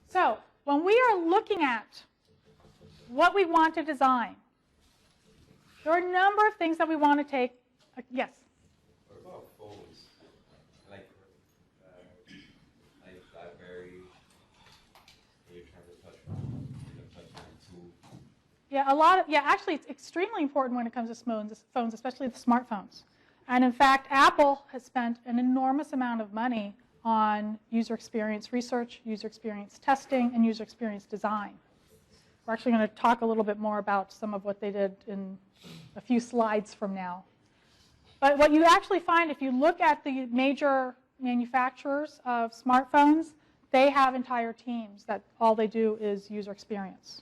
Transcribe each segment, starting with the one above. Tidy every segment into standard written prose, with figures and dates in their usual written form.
So when we are looking at what we want to design, there are a number of things that we want to take. Yes? What about phones? Like BlackBerry, you're trying to touch too. Yeah, actually it's extremely important when it comes to phones, especially the smartphones. And in fact, Apple has spent an enormous amount of money on user experience research, user experience testing, and user experience design. We're actually going to talk a little bit more about some of what they did in a few slides from now. But what you actually find if you look at the major manufacturers of smartphones, they have entire teams that all they do is user experience.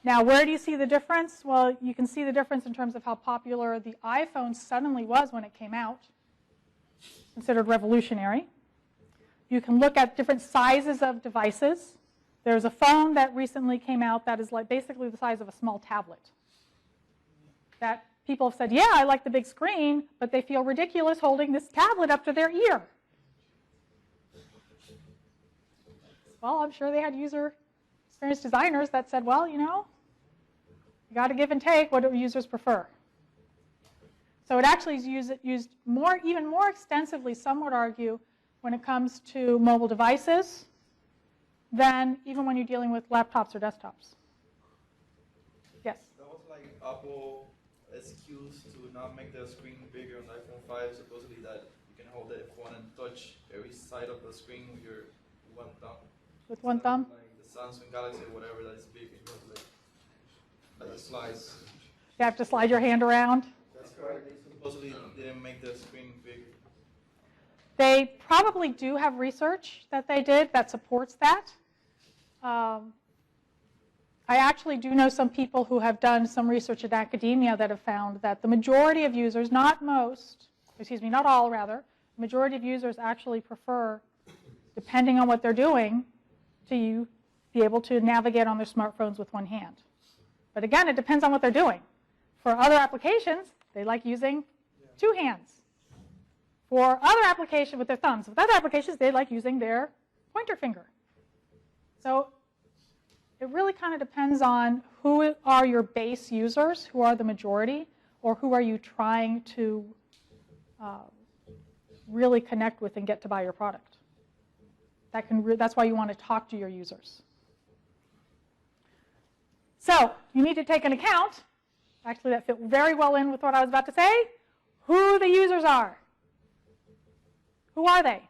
Now, where do you see the difference? Well, you can see the difference in terms of how popular the iPhone suddenly was when it came out, considered revolutionary. You can look at different sizes of devices. There's a phone that recently came out that is like basically the size of a small tablet. That people have said, yeah, I like the big screen, but they feel ridiculous holding this tablet up to their ear. Well, I'm sure they had user experience designers that said, well, you know, you got to give and take. What do users prefer? So it actually is used even more extensively, some would argue, when it comes to mobile devices than even when you're dealing with laptops or desktops. Yes? That was like Apple excuse to not make the screen bigger on the iPhone 5, supposedly that you can hold the phone and touch every side of the screen with your one thumb. With one thumb? Like the Samsung Galaxy or whatever that is big, it was like a slice. You have to slide your hand around? That's correct. They supposedly didn't make the screen bigger. They probably do have research that they did that supports that. I actually do know some people who have done some research in academia that have found that the majority of users, not all rather, the majority of users actually prefer, depending on what they're doing, to be able to navigate on their smartphones with one hand. But again, it depends on what they're doing. For other applications, they like using two hands. For other applications, with their thumbs. With other applications, they like using their pointer finger. So it really kind of depends on who are your base users, who are the majority, or who are you trying to really connect with and get to buy your product. That's why you want to talk to your users. So you need to take into account, actually that fit very well in with what I was about to say, who the users are. Who are they?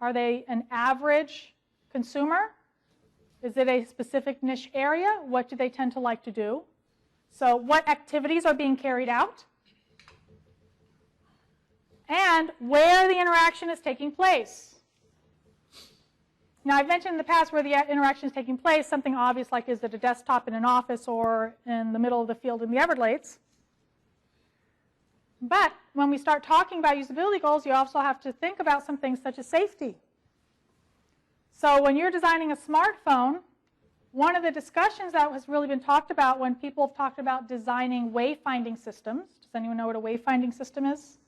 Are they an average consumer? Is it a specific niche area? What do they tend to like to do? So what activities are being carried out? And where the interaction is taking place. Now, I've mentioned in the past where the interaction is taking place, something obvious like is it a desktop in an office or in the middle of the field in the Everglades. But when we start talking about usability goals, you also have to think about some things such as safety. So when you're designing a smartphone, one of the discussions that has really been talked about when people have talked about designing wayfinding systems, does anyone know what a wayfinding system is?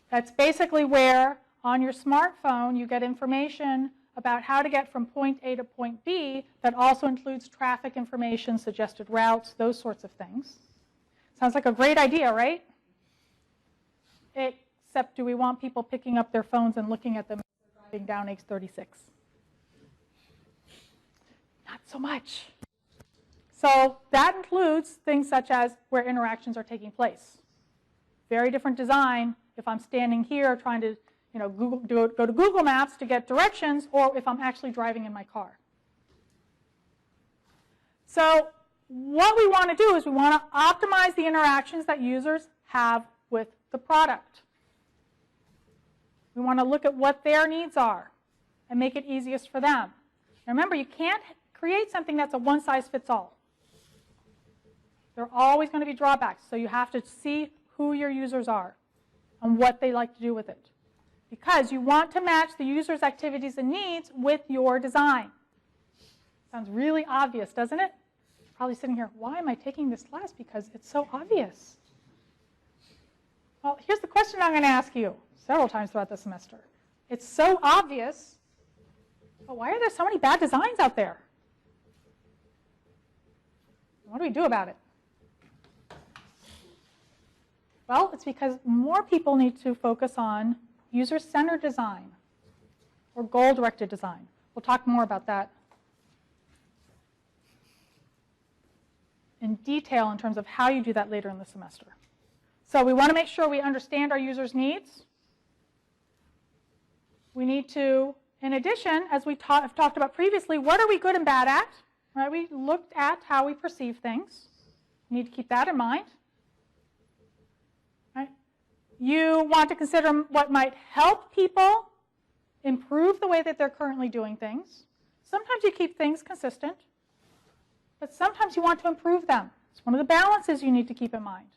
That's basically where on your smartphone you get information about how to get from point A to point B that also includes traffic information, suggested routes, those sorts of things. Sounds like a great idea, right? Except do we want people picking up their phones and looking at them as they're driving down H36? Not so much. So that includes things such as where interactions are taking place. Very different design if I'm standing here trying to go to Google Maps to get directions, or if I'm actually driving in my car. So what we want to do is we want to optimize the interactions that users have with the product. We want to look at what their needs are and make it easiest for them. Now remember, you can't create something that's a one-size-fits-all. There are always going to be drawbacks, so you have to see who your users are and what they like to do with it. Because you want to match the user's activities and needs with your design. Sounds really obvious, doesn't it? Probably sitting here, why am I taking this class? Because it's so obvious. Well, here's the question I'm going to ask you several times throughout the semester. It's so obvious, But why are there so many bad designs out there? What do we do about it? Well, it's because more people need to focus on user-centered design or goal-directed design. We'll talk more about that in detail in terms of how you do that later in the semester. So we want to make sure we understand our users' needs. We need to, in addition, as we have talked about previously, what are we good and bad at? Right? We looked at how we perceive things. You need to keep that in mind. Right? You want to consider what might help people improve the way that they're currently doing things. Sometimes you keep things consistent, but sometimes you want to improve them. It's one of the balances you need to keep in mind.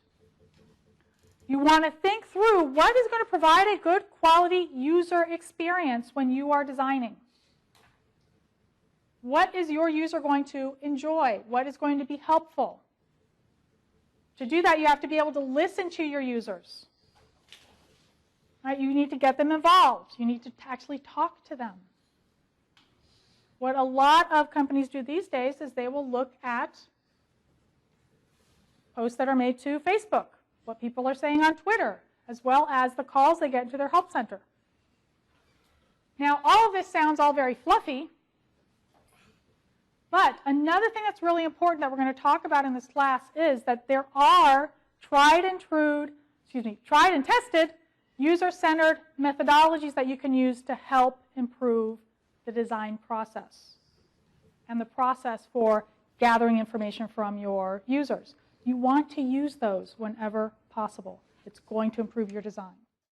You want to think through what is going to provide a good quality user experience when you are designing. What is your user going to enjoy? What is going to be helpful? To do that, you have to be able to listen to your users. Right? You need to get them involved. You need to actually talk to them. What a lot of companies do these days is they will look at posts that are made to Facebook, what people are saying on Twitter, as well as the calls they get into their help center. Now, all of this sounds all very fluffy, but another thing that's really important that we're going to talk about in this class is that there are tried and tested user-centered methodologies that you can use to help improve the design process and the process for gathering information from your users. You want to use those whenever possible. It's going to improve your design.